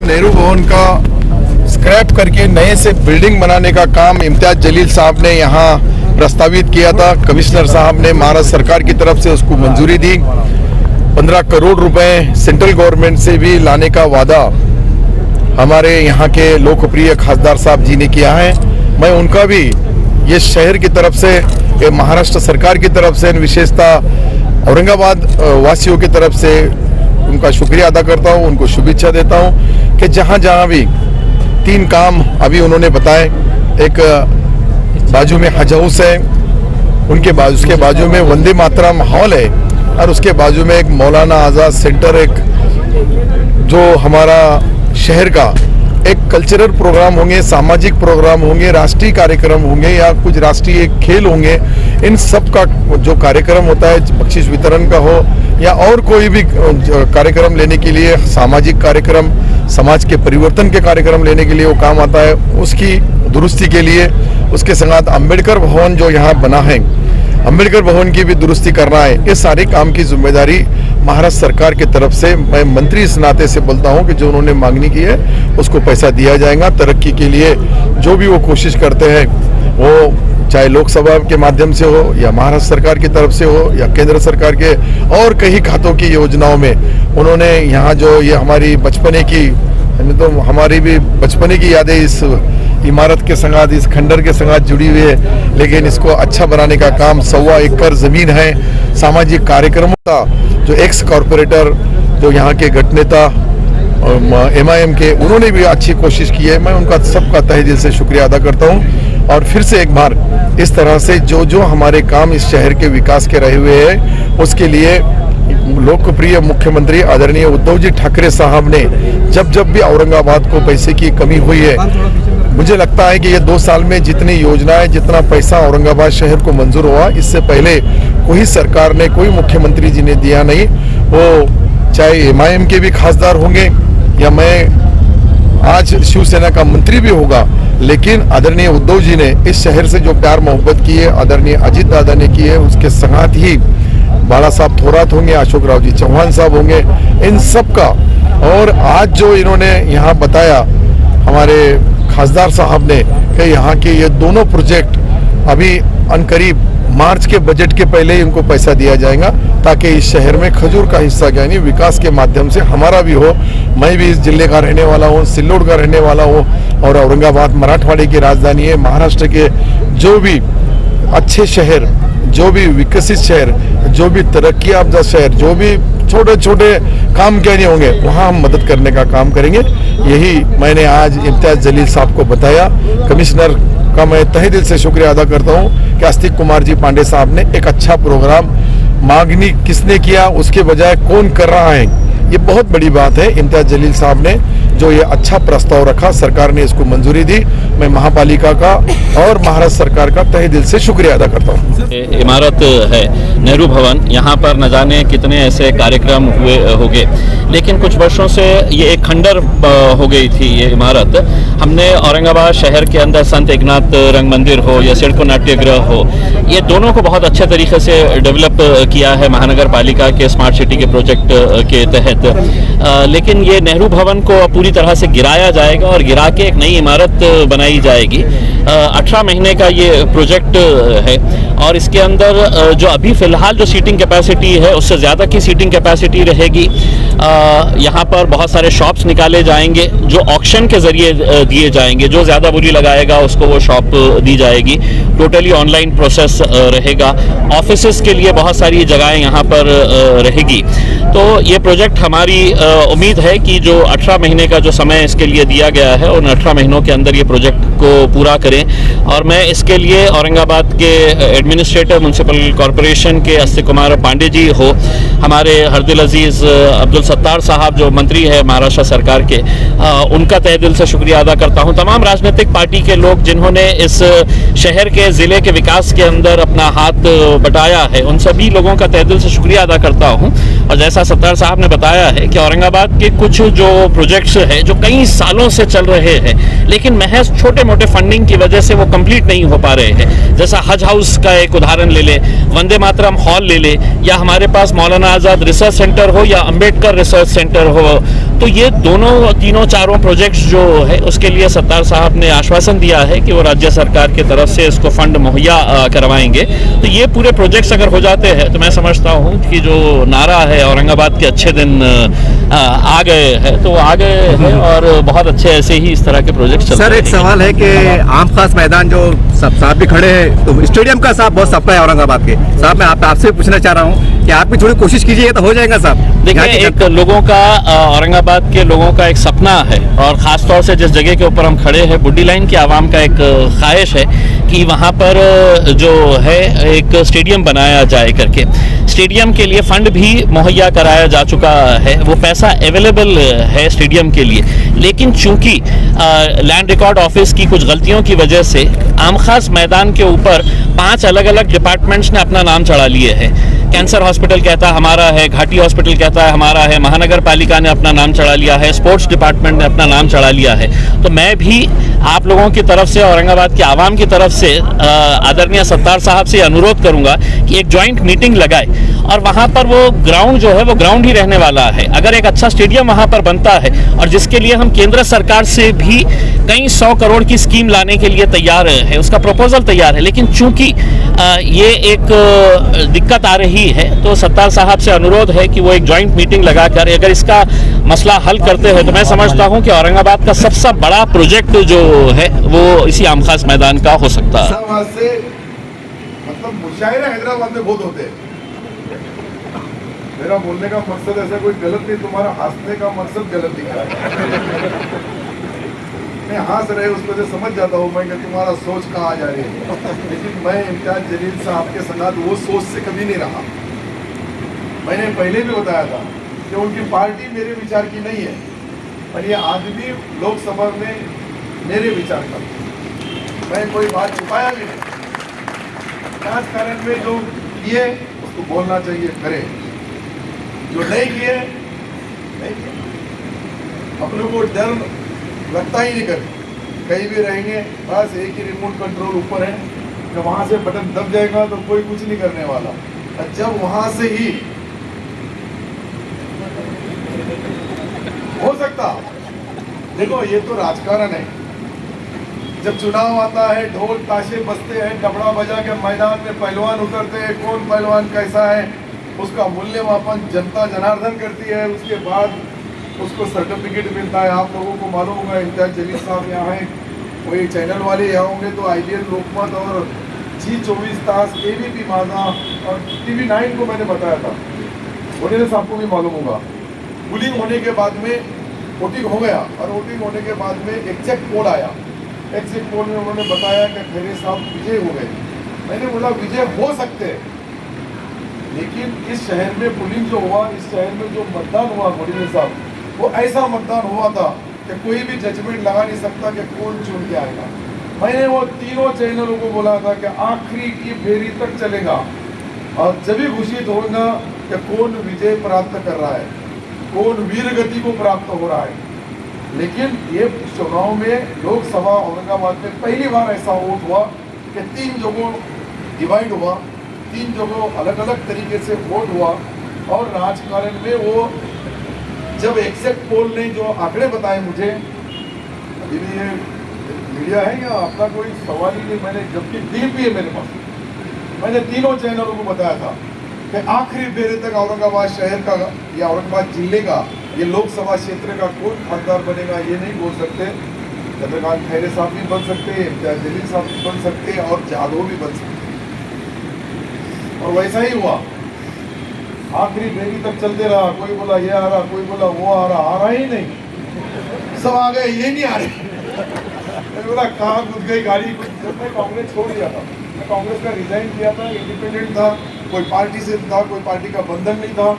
नेहरू भवन का स्क्रैप करके नए से बिल्डिंग बनाने का काम इम्तियाज जलील साहब ने यहाँ प्रस्तावित किया था। कमिश्नर साहब ने महाराष्ट्र सरकार की तरफ से उसको मंजूरी दी। 15 करोड़ रुपए सेंट्रल गवर्नमेंट से भी लाने का वादा हमारे यहाँ के लोकप्रिय खासदार साहब जी ने किया है। मैं उनका भी ये शहर की तरफ से, ये महाराष्ट्र सरकार की तरफ से, विशेषतः औरंगाबाद वासियों की तरफ से उनका शुक्रिया अदा करता हूँ, उनको शुभेच्छा देता हूँ कि जहाँ जहाँ भी 3 काम अभी उन्होंने बताए, एक बाजू में हज हाउस है, उसके बाजू में वंदे मातरम हॉल है, और उसके बाजू में एक मौलाना आज़ाद सेंटर, एक जो हमारा शहर का एक कल्चरल प्रोग्राम होंगे, सामाजिक प्रोग्राम होंगे, राष्ट्रीय कार्यक्रम होंगे या कुछ राष्ट्रीय खेल होंगे। इन सब का जो कार्यक्रम होता है, बख्शिश वितरण का हो या और कोई भी कार्यक्रम लेने के लिए, सामाजिक कार्यक्रम, समाज के परिवर्तन के कार्यक्रम लेने के लिए वो काम आता है। उसकी दुरुस्ती के लिए उसके साथ अम्बेडकर भवन जो यहाँ बना है, अम्बेडकर भवन की भी दुरुस्ती करना है। ये सारे काम की जिम्मेदारी महाराष्ट्र सरकार की तरफ से, मैं मंत्री इस नाते से बोलता हूँ कि जो उन्होंने मांगनी की है उसको पैसा दिया जाएगा। तरक्की के लिए जो भी वो कोशिश करते हैं, वो चाहे लोकसभा के माध्यम से हो या महाराष्ट्र सरकार की तरफ से हो या केंद्र सरकार के और कई खातों की योजनाओं में, उन्होंने यहाँ जो ये हमारी बचपने की, तो हमारी भी बचपने की यादें इस इमारत के संग, इस खंडर के संग जुड़ी हुई है, लेकिन इसको अच्छा बनाने का काम 1.25 एकड़ जमीन है। सामाजिक कार्यक्रमों का जो एक्स कॉरपोरेटर, जो यहाँ के गठनेता MIM के, उन्होंने भी अच्छी कोशिश की है। मैं उनका सबका तहे दिल से शुक्रिया अदा करता हूँ। और फिर से एक बार इस तरह से जो हमारे काम इस शहर के विकास के रहे हुए हैं, उसके लिए लोकप्रिय मुख्यमंत्री आदरणीय उद्धव जी ठाकरे साहब ने जब भी औरंगाबाद को पैसे की कमी हुई है, मुझे लगता है कि ये 2 साल में जितनी योजनाएं, जितना पैसा औरंगाबाद शहर को मंजूर हुआ, इससे पहले कोई सरकार ने, कोई मुख्यमंत्री जी ने दिया नहीं। वो चाहे MIM के भी खासदार होंगे या मैं आज शिवसेना का मंत्री भी होगा, लेकिन आदरणीय उद्धव जी ने इस शहर से जो प्यार मोहब्बत की है, आदरणीय अजीत दादा ने की है, उसके साथ ही बाला साहब थोरात होंगे, अशोक राव जी चौहान साहब होंगे, इन सब का। और आज जो इन्होंने यहाँ बताया हमारे खासदार साहब ने कि यहाँ के ये दोनों प्रोजेक्ट अभी अनकरीब मार्च के बजट के पहले ही इनको पैसा दिया जाएगा, ताकि इस शहर में खजूर का हिस्सा यानी विकास के माध्यम से हमारा भी हो। मैं भी इस जिले का रहने वाला हूँ, सिल्लोड का रहने वाला हूँ, और औरंगाबाद मराठवाड़े की राजधानी है। महाराष्ट्र के जो भी अच्छे शहर, जो भी विकसित शहर, जो भी तरक्की याफ्ता शहर, जो भी छोटे छोटे काम क्यों नहीं होंगे, वहाँ हम मदद करने का काम करेंगे। यही मैंने आज इम्तियाज जलील साहब को बताया। कमिश्नर का मैं तहे दिल से शुक्रिया अदा करता हूँ कि आस्तिक कुमार जी पांडे साहब ने एक अच्छा प्रोग्राम, मांगनी किसने किया उसके बजाय कौन कर रहा है, ये बहुत बड़ी बात है। इम्तियाज जलील साहब ने जो ये अच्छा प्रस्ताव रखा, सरकार ने इसको मंजूरी दी। मैं महापालिका का और महाराष्ट्र सरकार का तहे दिल से शुक्रिया अदा करता हूँ। इमारत है नेहरू भवन, यहाँ पर न जाने कितने ऐसे कार्यक्रम हुए होंगे, लेकिन कुछ वर्षों से ये एक खंडर हो गई थी ये इमारत। हमने औरंगाबाद शहर के अंदर संत एकनाथ रंग मंदिर हो या सिडको नाट्यगृह हो, ये दोनों को बहुत अच्छे तरीके से डेवलप किया है महानगर पालिका के स्मार्ट सिटी के प्रोजेक्ट के तहत। लेकिन ये नेहरू भवन को पूरी तरह से गिराया जाएगा और गिरा के एक नई इमारत बनाई जाएगी। 18 महीने का ये प्रोजेक्ट है और इसके अंदर जो अभी फिलहाल जो सीटिंग कैपेसिटी है उससे ज़्यादा की सीटिंग कैपेसिटी रहेगी। यहाँ पर बहुत सारे शॉप्स निकाले जाएंगे जो ऑक्शन के ज़रिए दिए जाएंगे, जो ज़्यादा बोली लगाएगा उसको वो शॉप दी जाएगी। टोटली ऑनलाइन प्रोसेस रहेगा। ऑफिसेस के लिए बहुत सारी जगहें यहाँ पर रहेगी। तो ये प्रोजेक्ट हमारी उम्मीद है कि जो 18 महीने का जो समय इसके लिए दिया गया है, उन 18 महीनों के अंदर ये प्रोजेक्ट को पूरा करें। और मैं इसके लिए औरंगाबाद के एडमिनिस्ट्रेटर म्यूनसिपल कॉरपोरेशन के आस्तिक कुमार पांडे जी हो, हमारे हरदिल अजीज़ अब्दुल सत्तार साहब जो मंत्री है महाराष्ट्र सरकार के, उनका तहे दिल से शुक्रिया अदा करता हूं। तमाम राजनीतिक पार्टी के लोग जिन्होंने इस शहर के ज़िले के विकास के अंदर अपना हाथ बटाया है, उन सभी लोगों का तहे दिल से शुक्रिया अदा करता हूं। और जैसा सत्तार साहब ने बताया है कि औरंगाबाद के कुछ जो प्रोजेक्ट्स हैं जो कई सालों से चल रहे हैं, लेकिन महज छोटे मोटे फंडिंग की वजह से वो कंप्लीट नहीं हो पा रहे हैं। जैसा हज हाउस का एक उदाहरण ले ले, वंदे मातरम हॉल ले ले, या हमारे पास मौलाना आज़ाद रिसर्च सेंटर हो या अंबेडकर रिसर्च सेंटर हो, तो ये दोनों तीनों चारों प्रोजेक्ट्स जो है उसके लिए सत्तार साहब ने आश्वासन दिया है कि वो राज्य सरकार की तरफ से इसको फंड मुहैया करवाएंगे। तो ये पूरे प्रोजेक्ट्स अगर हो जाते हैं तो मैं समझता हूँ कि जो नारा है औरंगाबाद के अच्छे दिन आ गए हैं, तो आ गए हैं और बहुत अच्छे ऐसे ही इस तरह के प्रोजेक्ट चल रहे हैं। सर, एक सवाल है कि आम खास मैदान जो साहब भी खड़े हैं, तो स्टेडियम का साहब बहुत सपना है औरंगाबाद के। साहब मैं आपसे पूछना चाह रहा हूँ कि आप भी थोड़ी कोशिश कीजिए तो हो जाएगा साहब। देखिए, एक लोगों का औरंगाबाद के लोगों का एक सपना है, और ख़ास तौर से जिस जगह के ऊपर हम खड़े हैं, बुड्डी लाइन की आवाम का एक ख्वाहिश है कि वहाँ पर जो है एक स्टेडियम बनाया जाए करके। स्टेडियम के लिए फ़ंड भी मुहैया कराया जा चुका है, वो पैसा अवेलेबल है स्टेडियम के लिए, लेकिन चूंकि लैंड रिकॉर्ड ऑफिस की कुछ गलतियों की वजह से आम खास मैदान के ऊपर 5 अलग अलग डिपार्टमेंट्स ने अपना नाम चढ़ा लिए हैं। कैंसर हॉस्पिटल कहता है हमारा है, घाटी हॉस्पिटल कहता है हमारा है, महानगर पालिका ने अपना नाम चढ़ा लिया है, स्पोर्ट्स डिपार्टमेंट ने अपना नाम चढ़ा लिया है। तो मैं भी आप लोगों की तरफ से, औरंगाबाद की आवाम की तरफ से आदरणीय सत्तार साहब से अनुरोध करूंगा कि एक जॉइंट मीटिंग लगाए, और वहाँ पर वो ग्राउंड जो है वो ग्राउंड ही रहने वाला है। अगर एक अच्छा स्टेडियम वहाँ पर बनता है, और जिसके लिए हम केंद्र सरकार से भी कई 100 करोड़ की स्कीम लाने के लिए तैयार है, उसका प्रपोजल तैयार है, लेकिन चूंकि ये एक दिक्कत आ रही है, तो सत्तार साहब से अनुरोध है कि वो एक जॉइंट मीटिंग लगाकर अगर इसका मसला हल करते हैं, तो मैं समझता हूं कि औरंगाबाद का सबसे बड़ा प्रोजेक्ट जो है वो इसी आम खास मैदान का हो सकता है। मतलब मुशायरे हैदराबाद में बहुत होते हैं। मेरा बोलने का मकसद ऐसा कोई गलत नहीं, तुम्हारा हंसने का मकसद गलत दिख रहा है। मैं हंस रहे उस वजह समझ जाता हूँ मैं कि तुम्हारा सोच कहाँ जा रही है, लेकिन मैं इम्तियाज जलील साहब के संग वो सोच से कभी नहीं रहा। मैंने पहले भी बताया था कि उनकी पार्टी मेरे विचार की नहीं है, और ये आदमी लोकसभा में मेरे विचार का, मैं कोई बात छुपाया भी नहीं। राजकारण में जो किए उसको बोलना चाहिए, करे, जो नहीं किए नहीं किए। अपने को डर लगता ही नहीं, कर कहीं भी रहेंगे बस एक ही रिमोट कंट्रोल ऊपर है, जब वहां से बटन दब जाएगा तो कोई कुछ नहीं करने वाला। और जब वहां से ही हो सकता, देखो ये तो राजकारण है, जब चुनाव आता है ढोल ताशे बजते हैं, डबड़ा बजा के मैदान में पहलवान उतरते हैं, कौन पहलवान कैसा है उसका मूल्यमापन जनता जनार्दन करती है, उसके बाद उसको सर्टिफिकेट मिलता है। आप लोगों को मालूम होगा इम्तियाज जलील साहब यहाँ हैं, वही चैनल वाले यहाँ होंगे तो IBN लोकमत और G24 तास, ABP माझा और TV9 को मैंने बताया था, उन्हें साहब को भी मालूम होगा। पुलिंग होने के बाद में वोटिंग हो गया, और वोटिंग होने के बाद में एग्जैक्ट पोल आया। एग्जैक्ट पोल में उन्होंने बताया कि खैरे साहब विजय हो गए। मैंने बोला विजय हो सकते हैं, लेकिन इस शहर में पुलिंग जो हुआ, इस शहर में जो मतदान हुआ मोदी साहब, वो ऐसा मतदान हुआ था कि कोई भी जजमेंट लगा नहीं सकता कि कौन चुन के आएगा। मैंने वो तीनों चैनलों को बोला था कि आखिरी की फेरी तक चलेगा, और जब भी घोषित होगा कि कौन विजय प्राप्त कर रहा है, कौन वीर गति को प्राप्त हो रहा है। लेकिन ये चुनाव में लोकसभा औरंगाबाद में पहली बार ऐसा वोट हुआ कि 3 जगहों डिवाइड हुआ, 3 जगहों अलग अलग तरीके से वोट हुआ। और राजकारण में वो जब एग्जैक्ट पोल ने जो आंकड़े बताए मुझे, अभी भी ये मीडिया है या अपना कोई सवाल ही नहीं, मैंने जबकि डीप भी है मेरे पास, मैंने तीनों चैनलों को बताया था कि आखिरी फेरे तक औरंगाबाद शहर का या औरंगाबाद जिले का, ये लोकसभा क्षेत्र का कौन खासदार बनेगा ये नहीं बोल सकते। चंद्रकांत खैरे साहब भी बन सकते, इम्तियाज जलील साहब भी बन सकते, और जादव भी बन सकते, और वैसा ही हुआ। आखिरी फेरी तक चलते रहा, कोई बोला ये आ रहा, कोई बोला वो आ रहा ही नहीं, सब आ गए, ये नहीं आ रहे। बोला कहाँ घुस गई गाड़ी। जब मैं कांग्रेस छोड़ दिया था, मैं कांग्रेस का रिजाइन किया था, इंडिपेंडेंट था, कोई पार्टी से था, कोई पार्टी का बंधन नहीं था।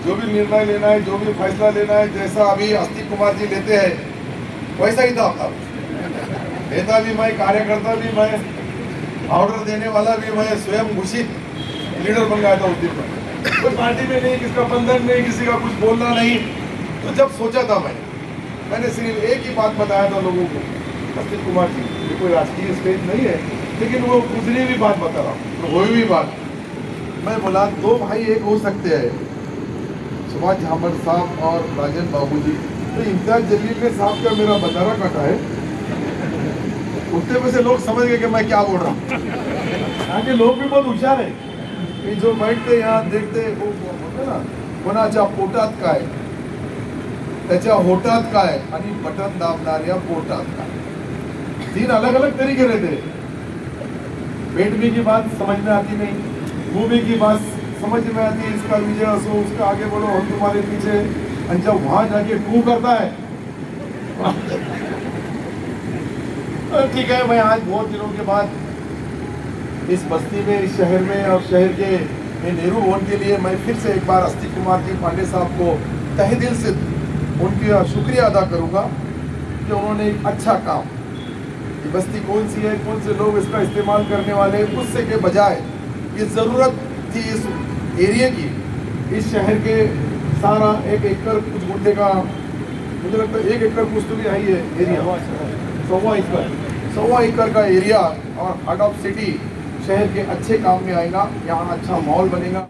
जो भी निर्णय लेना है, जो भी फैसला लेना है, जैसा अभी अस्तिक कुमार जी लेते हैं वैसा ही था। नेता भी मैं, कार्यकर्ता भी मैं, ऑर्डर देने वाला भी मैं, स्वयं घोषित लीडर बन गया था उस दिन में। कोई पार्टी में नहीं, किसका बंधन नहीं, किसी का कुछ बोलना नहीं। तो जब सोचा था मैंने सिर्फ एक ही बात बताया था लोगों को, अस्तिक कुमार जी, ये कोई राजकीय स्टेज नहीं है, लेकिन वो गुजरी भी बात बता रहा हूँ, हुई भी बात। मैं बोला दो भाई एक हो सकते हैं, सुभाष झामर साहब और राजन बाबूजी। तो इम्तियाज जलील ने साहब का मेरा बंधारा काटा है। उतने में से लोग समझ गए कि मैं क्या बोल रहा हूँ। यहाँ के लोग भी बहुत होशियार है, कि जो बैठते यहाँ देखते वो होते ना, कोणाच्या पोटात काय, त्याच्या होटात काय आणि बटन दाबणाऱ्या पोटात काय। 3 अलग अलग तरीके रहते। पेट में की बात समझ में आती नहीं, मुंह में की बात समझ में आती है, इसका विजय असो उसका आगे बोलो हम तुम्हारे पीछे। और जब वहां जाके टू करता है तो ठीक है, मैं आज बहुत दिनों के बाद इस बस्ती में, इस शहर में और शहर के नेहरू भवन के लिए मैं फिर से एक बार अस्ति कुमार जी पांडे साहब को तहे दिल से उनका शुक्रिया अदा करूंगा कि उन्होंने एक अच्छा काम, ये बस्ती कौन सी है, कौन से लोग इसका इस्तेमाल करने वाले हैं, उससे के बजाय ये ज़रूरत थी इस एरिया की, इस शहर के सारा 1 एकड़ कुछ गुंडे का, मुझे लगता है 1 एकड़ कुछ तो भी है ये एरिया, 1.25 एकड़ का एरिया और हार्ट ऑफ सिटी शहर के अच्छे काम में आएगा। यहाँ अच्छा माहौल बनेगा।